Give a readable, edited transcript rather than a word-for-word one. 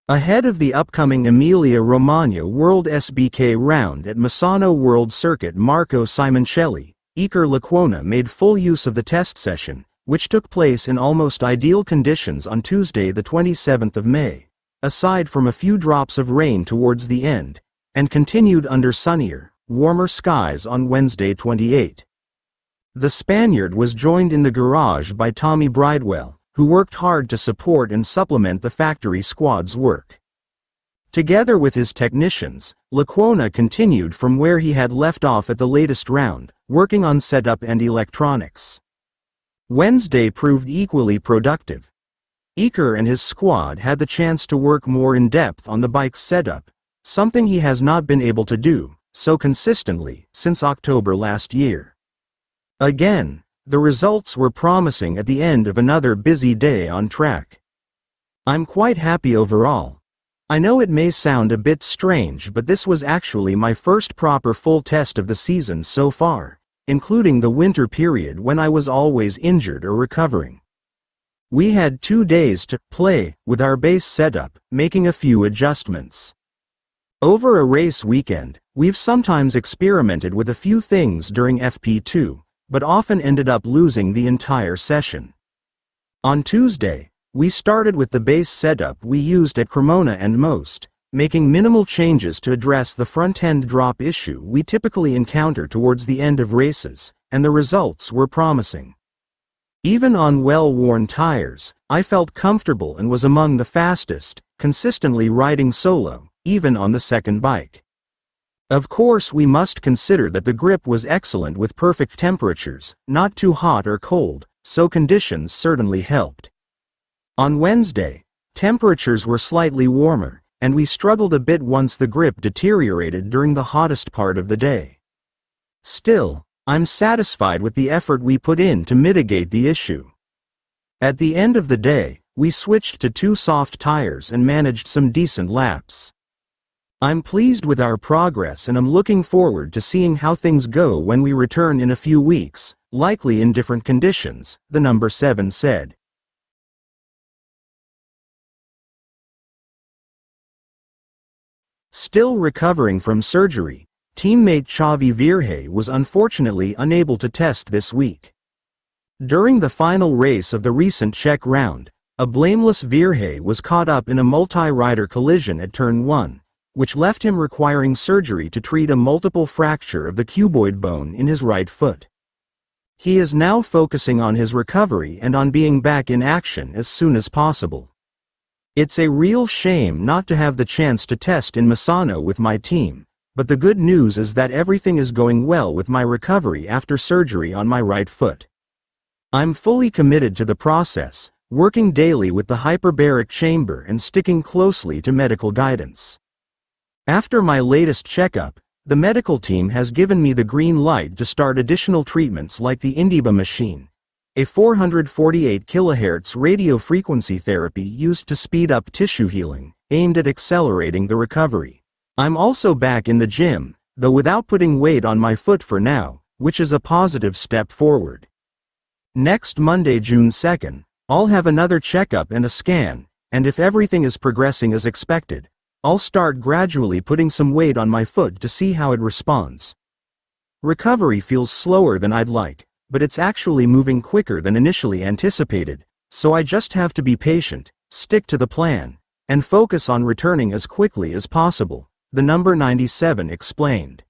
Ahead of the upcoming Emilia-Romagna WorldSBK round at Misano World Circuit, Marco Simoncelli, Iker Lecuona made full use of the test session, which took place in almost ideal conditions on Tuesday the 27th of May, aside from a few drops of rain towards the end, and continued under sunnier, warmer skies on Wednesday 28. The Spaniard was joined in the garage by Tommy Bridewell, who worked hard to support and supplement the factory squad's work. Together with his technicians, Lecuona continued from where he had left off at the latest round, working on setup and electronics. Wednesday proved equally productive. Iker and his squad had the chance to work more in depth on the bike's setup, something he has not been able to do so consistently since October last year. Again, the results were promising at the end of another busy day on track. I'm quite happy overall. I know it may sound a bit strange, but this was actually my first proper full test of the season so far, including the winter period when I was always injured or recovering. We had 2 days to play with our base setup, making a few adjustments. Over a race weekend, we've sometimes experimented with a few things during FP2, but often ended up losing the entire session. On Tuesday, we started with the base setup we used at Cremona and Most, making minimal changes to address the front-end drop issue we typically encounter towards the end of races, and the results were promising. Even on well-worn tires, I felt comfortable and was among the fastest, consistently riding solo, even on the second bike. Of course, we must consider that the grip was excellent with perfect temperatures, not too hot or cold, so conditions certainly helped. On Wednesday, temperatures were slightly warmer, and we struggled a bit once the grip deteriorated during the hottest part of the day. Still, I'm satisfied with the effort we put in to mitigate the issue. At the end of the day, we switched to 2 soft tires and managed some decent laps. I'm pleased with our progress and I'm looking forward to seeing how things go when we return in a few weeks, likely in different conditions, the number 7 said. Still recovering from surgery, teammate Xavi Virge was unfortunately unable to test this week. During the final race of the recent Czech round, a blameless Virge was caught up in a multi-rider collision at turn 1. Which left him requiring surgery to treat a multiple fracture of the cuboid bone in his right foot. He is now focusing on his recovery and on being back in action as soon as possible. It's a real shame not to have the chance to test in Misano with my team, but the good news is that everything is going well with my recovery after surgery on my right foot. I'm fully committed to the process, working daily with the hyperbaric chamber and sticking closely to medical guidance. After my latest checkup, the medical team has given me the green light to start additional treatments like the Indiba machine, a 448 kHz radio frequency therapy used to speed up tissue healing, aimed at accelerating the recovery. I'm also back in the gym, though without putting weight on my foot for now, which is a positive step forward. Next Monday, June 2nd, I'll have another checkup and a scan, and if everything is progressing as expected, I'll start gradually putting some weight on my foot to see how it responds. Recovery feels slower than I'd like, but it's actually moving quicker than initially anticipated, so I just have to be patient, stick to the plan, and focus on returning as quickly as possible, the number 97 explained.